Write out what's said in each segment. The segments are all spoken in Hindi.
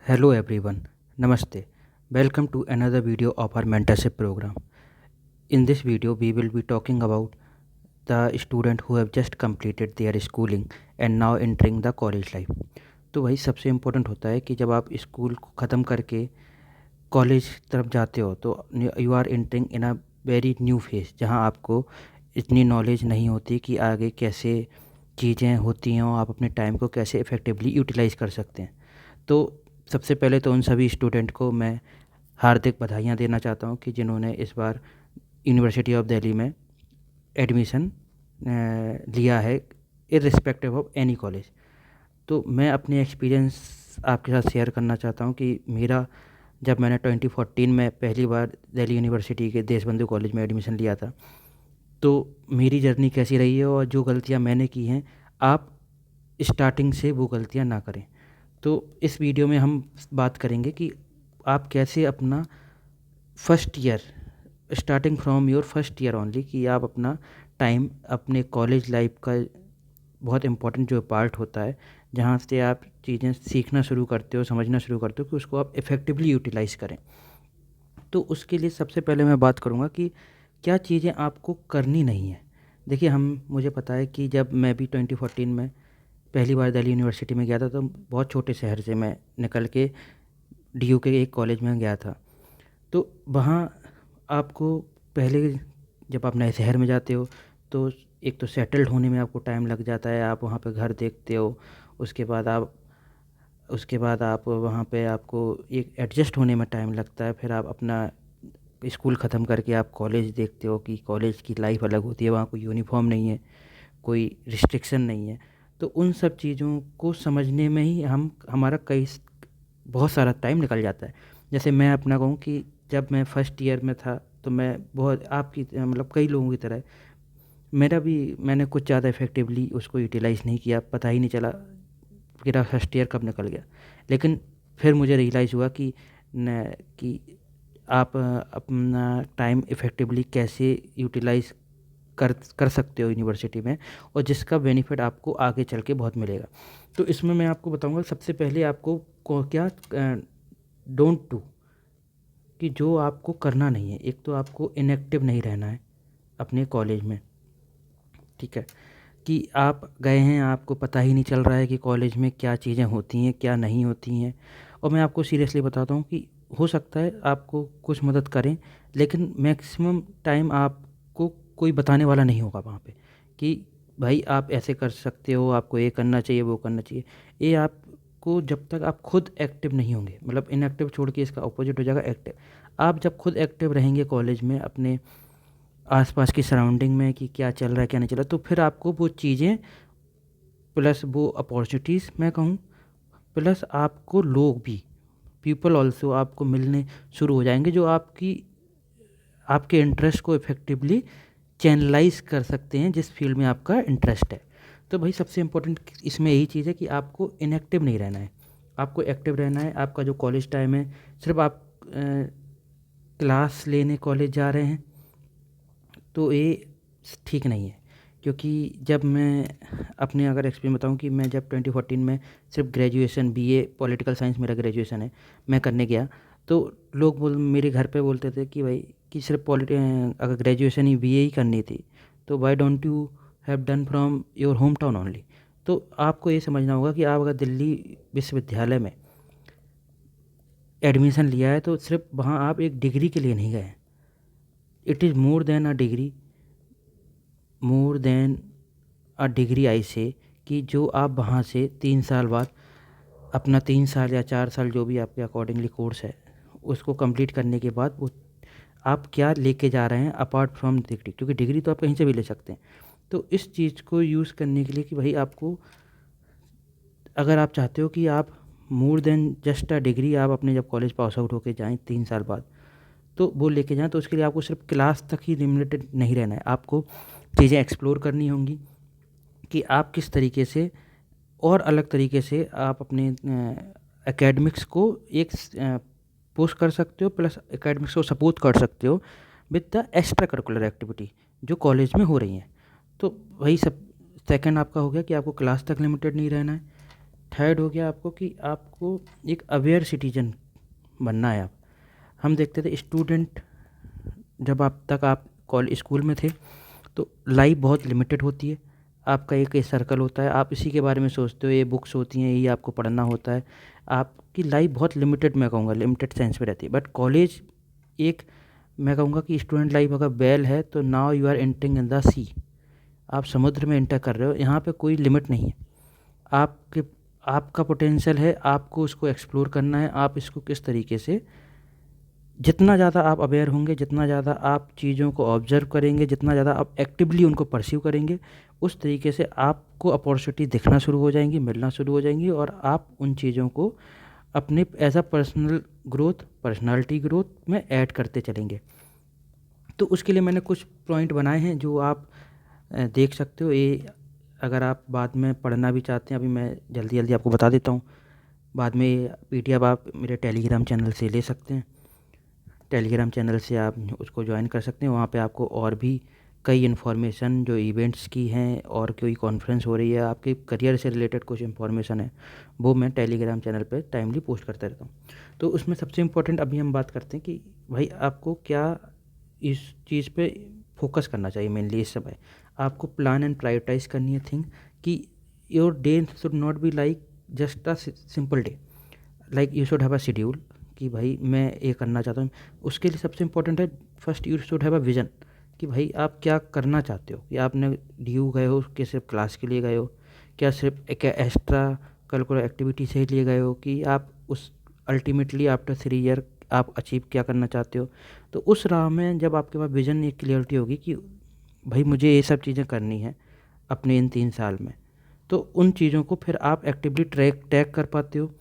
Hello everyone, Namaste. Welcome to another video of our mentorship program. In this video, we will be talking about the student who have just completed their schooling and now entering the college life. तो वही सबसे इम्पोर्टेंट होता है कि जब आप स्कूल को ख़त्म करके कॉलेज तरफ जाते हो तो you are entering in a very new phase, जहाँ आपको इतनी नॉलेज नहीं होती कि आगे कैसे चीज़ें होती हैं और आप अपने टाइम को कैसे इफ़ेक्टिवली यूटिलाइज़ कर सकते हैं। तो सबसे पहले तो उन सभी स्टूडेंट को मैं हार्दिक बधाइयाँ देना चाहता हूँ कि जिन्होंने इस बार यूनिवर्सिटी ऑफ दिल्ली में एडमिशन लिया है, इर्रिस्पेक्टिव ऑफ एनी कॉलेज। तो मैं अपने एक्सपीरियंस आपके साथ शेयर करना चाहता हूँ कि मेरा जब मैंने 2014 में पहली बार दिल्ली यूनिवर्सिटी के देशबंधु कॉलेज में एडमिशन लिया था, तो मेरी जर्नी कैसी रही है और जो गलतियाँ मैंने की हैं, आप स्टार्टिंग से वो गलतियाँ ना करें। तो इस वीडियो में हम बात करेंगे कि आप कैसे अपना first year, starting from your first year only, कि आप अपना टाइम अपने कॉलेज लाइफ का बहुत इम्पोर्टेंट जो पार्ट होता है, जहाँ से आप चीज़ें सीखना शुरू करते हो, समझना शुरू करते हो, कि उसको आप इफ़ेक्टिवली यूटिलाइज़ करें। तो उसके लिए सबसे पहले मैं बात करूँगा कि क्या चीज़ें आपको करनी नहीं है। देखिए, मुझे पता है कि जब मैं भी 2014 में पहली बार दिल्ली यूनिवर्सिटी में गया था, तो बहुत छोटे शहर से मैं निकल के डीयू के एक कॉलेज में गया था। तो वहाँ आपको पहले, जब आप नए शहर में जाते हो, तो एक तो सेटल्ड होने में आपको टाइम लग जाता है, आप वहाँ पे घर देखते हो। उसके बाद आप वहाँ पे आपको एक एडजस्ट होने में टाइम लगता है। फिर आप अपना स्कूल ख़त्म करके आप कॉलेज देखते हो कि कॉलेज की लाइफ अलग होती है, वहाँ कोई यूनिफॉर्म नहीं है, कोई रिस्ट्रिक्शन नहीं है। तो उन सब चीज़ों को समझने में ही हमारा बहुत सारा टाइम निकल जाता है। जैसे मैं अपना कहूँ कि जब मैं फर्स्ट ईयर में था, तो मैं बहुत आपकी मतलब कई लोगों की तरह मैंने कुछ ज़्यादा इफ़ेक्टिवली उसको यूटिलाइज़ नहीं किया, पता ही नहीं चला मेरा फर्स्ट ईयर कब निकल गया। लेकिन फिर मुझे रियलाइज़ हुआ कि आप अपना टाइम इफ़ेक्टिवली कैसे यूटिलाइज़ कर कर सकते हो यूनिवर्सिटी में, और जिसका बेनिफिट आपको आगे चल के बहुत मिलेगा। तो इसमें मैं आपको बताऊंगा, सबसे पहले आपको क्या डोंट डू, कि जो आपको करना नहीं है। एक तो आपको इनएक्टिव नहीं रहना है अपने कॉलेज में, ठीक है, कि आप गए हैं, आपको पता ही नहीं चल रहा है कि कॉलेज में क्या चीज़ें होती हैं, क्या नहीं होती हैं। और मैं आपको सीरियसली बताता हूँ कि हो सकता है आपको कुछ मदद करें, लेकिन मैक्सिमम टाइम आपको कोई बताने वाला नहीं होगा वहाँ पे कि भाई आप ऐसे कर सकते हो, आपको ये करना चाहिए, वो करना चाहिए। ये आपको, जब तक आप खुद एक्टिव नहीं होंगे, मतलब इनएक्टिव छोड़ के इसका अपोजिट हो जाएगा एक्टिव। आप जब खुद एक्टिव रहेंगे कॉलेज में, अपने आसपास की सराउंडिंग में कि क्या चल रहा है क्या नहीं चल रहा, तो फिर आपको वो चीज़ें प्लस वो अपॉर्चुनिटीज़ मैं कहूँ, प्लस आपको लोग भी, पीपल ऑल्सो आपको मिलने शुरू हो जाएंगे, जो आपके इंटरेस्ट को इफ़ेक्टिवली चैनलाइज कर सकते हैं, जिस फील्ड में आपका इंटरेस्ट है। तो भाई सबसे इम्पोर्टेंट इसमें यही चीज़ है कि आपको इनएक्टिव नहीं रहना है, आपको एक्टिव रहना है। आपका जो कॉलेज टाइम है, सिर्फ आप क्लास लेने कॉलेज जा रहे हैं, तो ये ठीक नहीं है। क्योंकि जब मैं अपने अगर एक्सपीरियंस बताऊं, कि मैं जब 2014 में सिर्फ ग्रेजुएशन बीए पॉलिटिकल साइंस मेरा ग्रेजुएशन है, मैं करने गया, तो लोग मेरे घर पे बोलते थे कि भाई, कि सिर्फ अगर ग्रेजुएशन ही बीए ही करनी थी, तो why don't you have done from your home town only. तो आपको ये समझना होगा कि आप अगर दिल्ली विश्वविद्यालय में एडमिशन लिया है, तो सिर्फ वहाँ आप एक डिग्री के लिए नहीं गए हैं। It is more than a degree, more than a degree I से, कि जो आप वहाँ से 3 साल बाद अपना 3 साल या 4 साल जो भी आपके अकॉर्डिंगली कोर्स है, उसको कंप्लीट करने के बाद वो आप क्या लेके जा रहे हैं अपार्ट फ्रॉम डिग्री, क्योंकि डिग्री तो आप कहीं से भी ले सकते हैं। तो इस चीज़ को यूज़ करने के लिए कि भाई आपको, अगर आप चाहते हो कि आप more than just a degree, आप अपने जब कॉलेज पास आउट होके जाएँ 3 साल बाद, तो वो लेके जाएँ, तो उसके लिए आपको सिर्फ क्लास तक ही लिमिटेड नहीं रहना है। आपको चीज़ें एक्सप्लोर करनी होंगी कि आप किस तरीके से और अलग तरीके से आप अपने एकेडमिक्स को एक पुश कर सकते हो, प्लस एकेडमिक्स को सपोर्ट कर सकते हो with the extra curricular activity जो कॉलेज में हो रही हैं। तो वही सब सेकंड आपका हो गया कि आपको क्लास तक लिमिटेड नहीं रहना है, थर्ड हो गया आपको कि आपको एक अवेयर सिटीजन बनना है। आप हम देखते थे स्टूडेंट, जब आप कॉलेज स्कूल में थे तो लाइफ बहुत लिमिटेड होती है। आपका एक सर्कल होता है, आप इसी के बारे में सोचते हो, ये बुक्स होती हैं, ये आपको पढ़ना होता है। आपकी लाइफ बहुत लिमिटेड, मैं कहूँगा लिमिटेड सेंस में रहती है। बट कॉलेज एक, मैं कहूँगा कि स्टूडेंट लाइफ अगर वेल है तो now you are entering in the sea. आप समुद्र में एंटर कर रहे हो, यहाँ पे कोई लिमिट नहीं है। आपके आपका पोटेंशियल है, आपको उसको एक्सप्लोर करना है। आप इसको किस तरीके से, जितना ज़्यादा आप अवेयर होंगे, जितना ज़्यादा आप चीज़ों को ऑब्जर्व करेंगे, जितना ज़्यादा आप एक्टिवली उनको परसीव करेंगे, उस तरीके से आपको अपॉर्चुनिटी दिखना शुरू हो जाएंगी, मिलना शुरू हो जाएंगी, और आप उन चीज़ों को अपने as a personal growth, personality growth में ऐड करते चलेंगे। तो उसके लिए मैंने कुछ पॉइंट बनाए हैं जो आप देख सकते हो। ये अगर आप बाद में पढ़ना भी चाहते हैं, अभी मैं जल्दी जल्दी आपको बता देता हूँ। बाद में पीडीएफ आप मेरे टेलीग्राम चैनल से ले सकते हैं। टेलीग्राम चैनल से आप उसको ज्वाइन कर सकते हैं। वहाँ पे आपको और भी कई इन्फॉर्मेशन जो इवेंट्स की हैं, और कोई कॉन्फ्रेंस हो रही है, आपके करियर से रिलेटेड कुछ इन्फॉर्मेशन है, वो मैं टेलीग्राम चैनल पे टाइमली पोस्ट करता रहता हूँ। तो उसमें सबसे इम्पोर्टेंट अभी हम बात करते हैं कि भाई आपको क्या इस चीज़ पे फोकस करना चाहिए। मेनली इस समय आपको प्लान एंड प्रायोरिटाइज करनी है थिंग, कि your day should not be like just a simple day, like you should have a schedule, कि भाई मैं ये करना चाहता हूँ। उसके लिए सबसे इम्पोर्टेंट है, first you should have a vision, कि भाई आप क्या करना चाहते हो। कि आपने ड्यू गए हो कि सिर्फ क्लास के लिए गए हो, क्या सिर्फ एक एक्स्ट्रा करिकुलर एक्टिविटी से ही लिए गए हो, कि आप उस अल्टीमेटली आफ्टर 3 ईयर आप अचीव क्या करना चाहते हो। तो उस राह में जब आपके पास विजन, एक क्लियरिटी होगी कि भाई मुझे ये सब चीज़ें करनी है अपने इन 3 साल में, तो उन चीज़ों को फिर आप एक्टिवली टैग कर पाते हो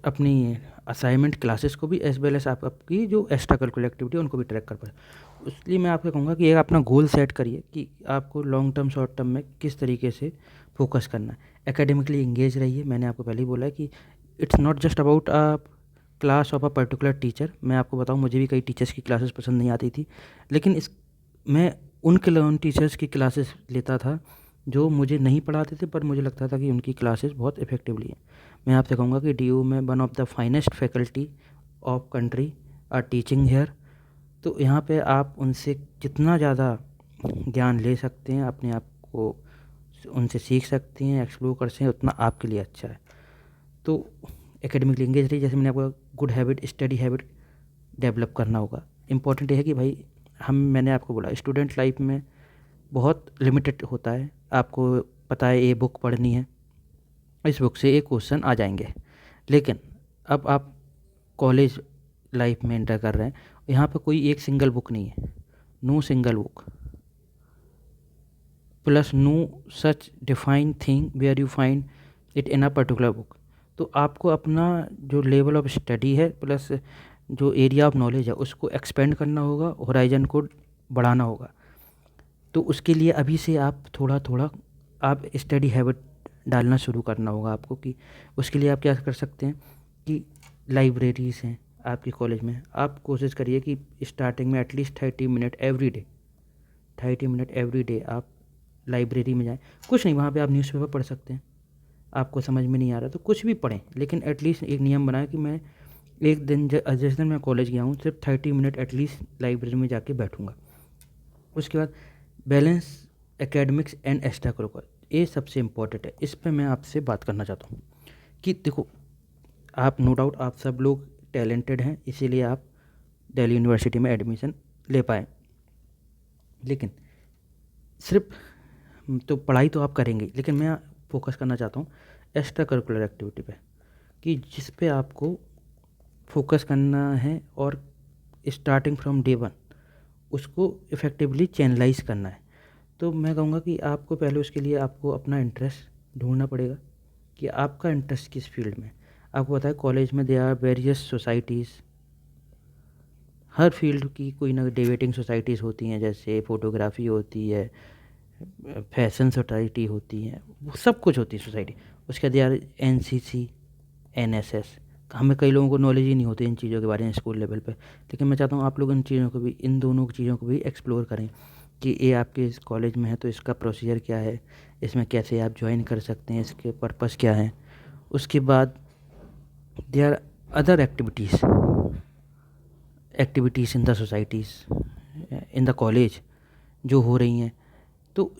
अपनी असाइनमेंट क्लासेस को भी, एज वेल एज आप आपकी जो एक्स्ट्रा करिकुलर एक्टिविटी है उनको भी ट्रैक कर पाए। इसलिए मैं आपको कहूँगा कि एक अपना गोल सेट करिए कि आपको लॉन्ग टर्म शॉर्ट टर्म में किस तरीके से फोकस करना है। एकेडमिकली इंगेज रहिए। मैंने आपको पहले ही बोला है कि it's not just about a class of a particular teacher. मैं आपको बताऊँ, मुझे भी कई टीचर्स की क्लासेस पसंद नहीं आती थी, लेकिन मैं उन टीचर्स की क्लासेस लेता था जो मुझे नहीं पढ़ाते थे, पर मुझे लगता था कि उनकी क्लासेस बहुत इफेक्टिवली हैं। मैं आपसे कहूँगा कि डीयू में one of the finest faculty of country are teaching here. तो यहाँ पे आप उनसे जितना ज़्यादा ज्ञान ले सकते हैं, अपने आप को उनसे सीख सकते हैं, एक्सप्लोर कर सकते हैं, उतना आपके लिए अच्छा है। तो एकेडमिकली इंगेज रही, जैसे मैंने आपको good habit, study habit develop करना होगा। इम्पॉर्टेंट ये है कि भाई मैंने आपको बोला स्टूडेंट लाइफ में बहुत लिमिटेड होता है। आपको पता है ये बुक पढ़नी है, इस बुक से एक क्वेश्चन आ जाएंगे, लेकिन अब आप कॉलेज लाइफ में एंटर कर रहे हैं, यहाँ पे कोई एक सिंगल बुक नहीं है, no single book plus no such defined thing where you find it in a particular book. तो आपको अपना जो लेवल ऑफ स्टडी है प्लस जो एरिया ऑफ नॉलेज है उसको एक्सपेंड करना होगा, होराइजन को बढ़ाना होगा। तो उसके लिए अभी से आप थोड़ा थोड़ा आप स्टडी हैबिट डालना शुरू करना होगा आपको। कि उसके लिए आप क्या कर सकते हैं कि लाइब्रेरीज़ हैं आपके कॉलेज में, आप कोशिश करिए कि स्टार्टिंग में at least 30 minute every day, 30 minute every day आप लाइब्रेरी में जाएं। कुछ नहीं, वहाँ पे आप न्यूज़पेपर पढ़ सकते हैं। आपको समझ में नहीं आ रहा तो कुछ भी पढ़ें, लेकिन एटलीस्ट एक नियम बनाएं कि मैं एक दिन जिस दिन मैं कॉलेज गया हूँ सिर्फ 30 मिनट एटलीस्ट लाइब्रेरी में जाके बैठूँगा। उसके बाद balance academics and extra curricular, ये सबसे इम्पोर्टेंट है। इस पे मैं आपसे बात करना चाहता हूँ कि देखो, आप नो डाउट आप सब लोग टैलेंटेड हैं, इसीलिए आप दिल्ली यूनिवर्सिटी में एडमिशन ले पाए, लेकिन सिर्फ तो पढ़ाई तो आप करेंगे, लेकिन मैं फोकस करना चाहता हूँ एक्स्ट्रा करिकुलर एक्टिविटी पे, कि जिस पे आपको फोकस करना है और स्टार्टिंग फ्रॉम डे वन उसको इफ़ेक्टिवली चैनलाइज करना है। तो मैं कहूँगा कि आपको पहले उसके लिए आपको अपना इंटरेस्ट ढूंढना पड़ेगा कि आपका इंटरेस्ट किस फील्ड में। आपको पता है कॉलेज में दे आर वेरियस सोसाइटीज़, हर फील्ड की कोई ना डिबेटिंग सोसाइटीज़ होती हैं, जैसे फ़ोटोग्राफी होती है, फैशन सोसाइटी होती है, वो सब कुछ होती है सोसाइटी। उसके बाद यार एनसीसी, एनएसएस, हमें कई लोगों को नॉलेज ही नहीं होती इन चीज़ों के बारे में स्कूल लेवल पे, लेकिन मैं चाहता हूँ आप लोग इन चीज़ों को भी, इन दोनों चीज़ों को भी एक्सप्लोर करें कि ये आपके इस कॉलेज में है तो इसका प्रोसीजर क्या है, इसमें कैसे आप ज्वाइन कर सकते हैं, इसके पर्पस क्या हैं। उसके बाद there are other activities in the societies, in the college जो हो रही हैं। तो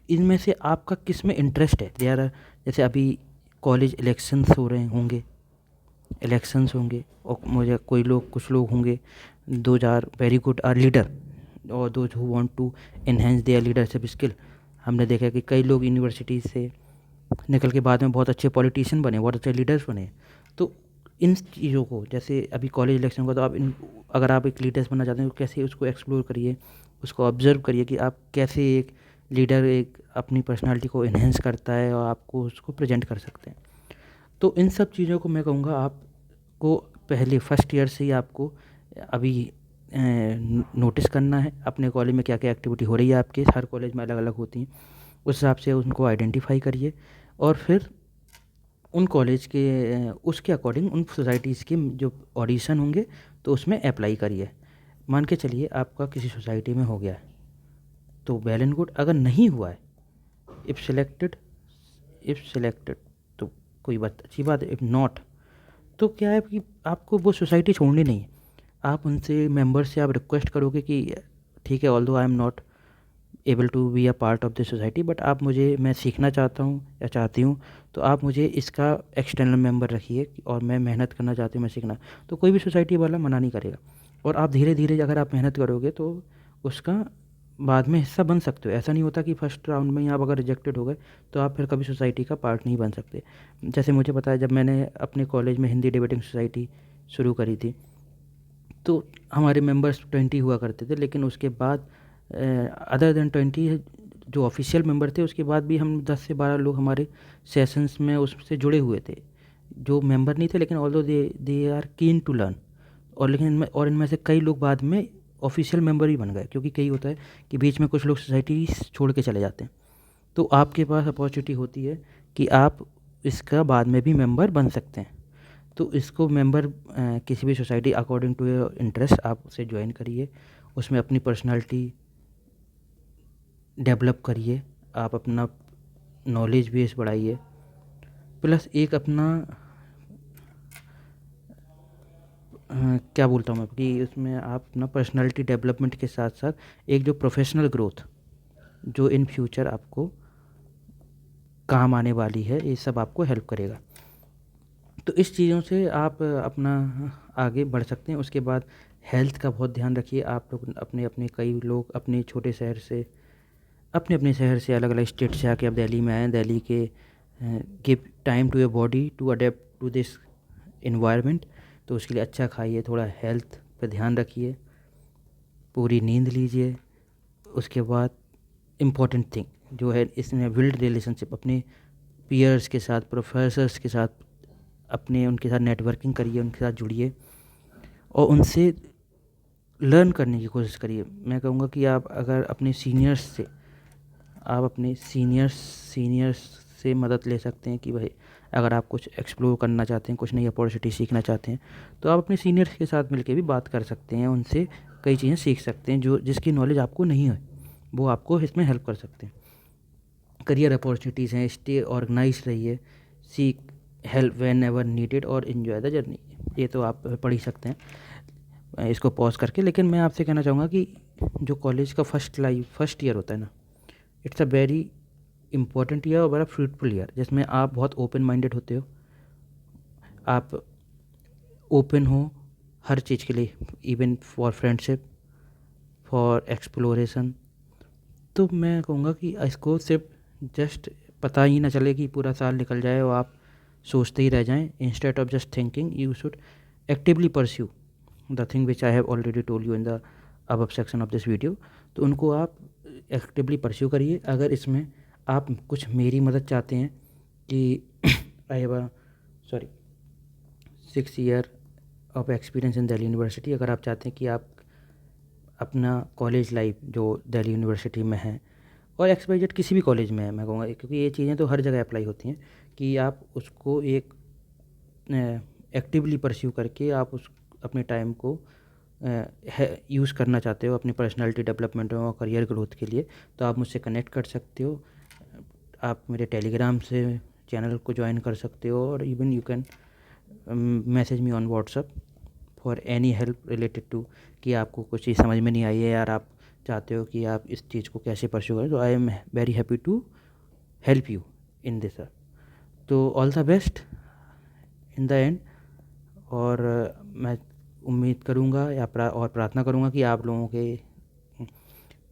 इनमें से आपका किस में इंटरेस्ट है। देयर आर, जैसे अभी कॉलेज इलेक्शंस हो रहे होंगे, और मुझे कुछ लोग होंगे those are very good or leader, और those who want to enhance their leadership skill. हमने देखा कि कई लोग यूनिवर्सिटी से निकल के बाद में बहुत अच्छे पॉलिटिशियन बने, बहुत अच्छे लीडर्स बने। तो इन चीज़ों को, जैसे अभी कॉलेज इलेक्शन का, तो अगर आप एक लीडर्स बनना चाहते हैं तो कैसे उसको एक्सप्लोर करिए, उसको ऑब्जर्व करिए कि आप कैसे एक लीडर एक अपनी पर्सनालिटी को इन्हेंस करता है और आपको उसको प्रेजेंट कर सकते हैं। तो इन सब चीज़ों को मैं कहूँगा आपको पहले फर्स्ट ईयर से ही आपको अभी नोटिस करना है अपने कॉलेज में क्या क्या एक्टिविटी हो रही है। आपके हर कॉलेज में अलग अलग होती हैं, उस हिसाब से उनको आइडेंटिफाई करिए, और फिर उन कॉलेज के उसके अकॉर्डिंग उन सोसाइटीज़ के जो ऑडिशन होंगे तो उसमें अप्लाई करिए। मान के चलिए आपका किसी सोसाइटी में हो गया है तो वेल एंड गुड। अगर नहीं हुआ है, इफ़ सिलेक्टेड तो कोई बात अच्छी बात है। इफ़ नॉट तो क्या है कि आपको वो सोसाइटी छोड़नी नहीं है। आप उनसे मेंबर से आप रिक्वेस्ट करोगे कि ठीक है, although I am not able to be a part of this society, but मैं सीखना चाहता हूँ या चाहती हूँ, तो आप मुझे इसका एक्सटर्नल मेंबर रखिए और मैं मेहनत करना चाहती हूँ, मैं सीखना। तो कोई भी सोसाइटी वाला मना नहीं करेगा, और आप धीरे धीरे अगर आप मेहनत करोगे तो उसका बाद में हिस्सा बन सकते हो। ऐसा नहीं होता कि फर्स्ट राउंड में ही आप अगर रिजेक्टेड हो गए तो आप फिर कभी सोसाइटी का पार्ट नहीं बन सकते। जैसे मुझे पता है, जब मैंने अपने कॉलेज में हिंदी डिबेटिंग सोसाइटी शुरू करी थी तो हमारे मेंबर्स 20 हुआ करते थे, लेकिन उसके बाद अदर देन 20 जो ऑफिशियल मेंबर थे, उसके बाद भी हम 10 से 12 लोग हमारे सेशंस में उससे जुड़े हुए थे जो मेंबर नहीं थे, लेकिन although they are keen to learn. इनमें से कई लोग बाद में ऑफिशियल मेंबर ही बन गए, क्योंकि कई होता है कि बीच में कुछ लोग सोसाइटी छोड़ के चले जाते हैं। तो आपके पास अपॉर्चुनिटी होती है कि आप इसका बाद में भी मेंबर बन सकते हैं। तो इसको मेंबर किसी भी society according to your interest आप उसे ज्वाइन करिए, उसमें अपनी पर्सनालिटी डेवलप करिए, आप अपना नॉलेज बेस बढ़ाइए, प्लस एक अपना क्या बोलता हूँ मैं कि उसमें आप अपना पर्सनालिटी डेवलपमेंट के साथ साथ एक जो प्रोफेशनल ग्रोथ जो इन फ्यूचर आपको काम आने वाली है, ये सब आपको हेल्प करेगा। तो इस चीज़ों से आप अपना आगे बढ़ सकते हैं। उसके बाद हेल्थ का बहुत ध्यान रखिए। आप लोग कई लोग अपने छोटे शहर से अपने शहर से अलग अलग स्टेट से आके अब दिल्ली में आए हैं। दिल्ली के give time to your body to adapt to this environment. तो उसके लिए अच्छा खाइए, थोड़ा हेल्थ पे ध्यान रखिए, पूरी नींद लीजिए। उसके बाद इम्पॉर्टेंट थिंग जो है इसमें बिल्ड रिलेशनशिप, अपने पीयर्स के साथ, प्रोफेसर्स के साथ, उनके साथ नेटवर्किंग करिए, उनके साथ जुड़िए और उनसे लर्न करने की कोशिश करिए। मैं कहूँगा कि आप अगर अपने सीनियर्स से मदद ले सकते हैं कि भाई अगर आप कुछ एक्सप्लोर करना चाहते हैं, कुछ नई अपॉर्चुनिटी सीखना चाहते हैं, तो आप अपने सीनियर्स के साथ मिलकर भी बात कर सकते हैं, उनसे कई चीज़ें सीख सकते हैं जो जिसकी नॉलेज आपको नहीं है, वो आपको इसमें हेल्प कर सकते हैं। करियर अपॉर्चुनिटीज़ हैं, स्टे ऑर्गेनाइज रहिए, seek help when ever needed और इन्जॉय द जर्नी। ये तो आप पढ़ ही सकते हैं इसको पॉज करके। लेकिन मैं आपसे कहना चाहूँगा कि जो कॉलेज का फर्स्ट ईयर होता है ना, it's a very important year और बड़ा फ्रूटफुल ईयर, जिसमें आप बहुत ओपन माइंडेड होते हो, आप ओपन हो हर चीज़ के लिए, even for friendship, for exploration. तो मैं कहूँगा कि इसको सिर्फ जस्ट पता ही ना चले कि पूरा साल निकल जाए और आप सोचते ही रह जाएं। Instead of just thinking, you should actively pursue the thing which I have already told you in the above section of this video. तो उनको आप एक्टिवली परस्यू करिए। अगर इसमें आप कुछ मेरी मदद चाहते हैं कि I have a 6 year of experience in Delhi university, अगर आप चाहते हैं कि आप अपना कॉलेज लाइफ जो दिल्ली यूनिवर्सिटी में है और XYZ किसी भी कॉलेज में है, मैं कहूँगा, क्योंकि ये चीज़ें तो हर जगह अप्लाई होती हैं, कि आप उसको एक एक्टिवली परस्यू करके आप उस अपने टाइम को यूज़ करना चाहते हो अपनी पर्सनालिटी डेवलपमेंट और करियर ग्रोथ के लिए, तो आप मुझसे कनेक्ट कर सकते हो। आप मेरे टेलीग्राम से चैनल को ज्वाइन कर सकते हो, और even you can message me on WhatsApp for any help related to कि आपको कुछ चीज़ समझ में नहीं आई है यार, आप चाहते हो कि आप इस चीज़ को कैसे परस्यू करें, तो I am very happy to help you in this. तो all the best in the end. और मैं उम्मीद करूँगा या और प्रार्थना करूँगा कि आप लोगों के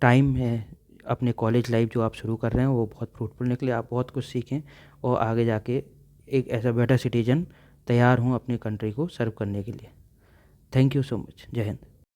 टाइम है अपने कॉलेज लाइफ जो आप शुरू कर रहे हैं वो बहुत फ्रूटफुल निकले, आप बहुत कुछ सीखें और आगे जाके एक ऐसा बेटर सिटीजन तैयार हों अपनी कंट्री को सर्व करने के लिए। Thank you so much. जय हिंद।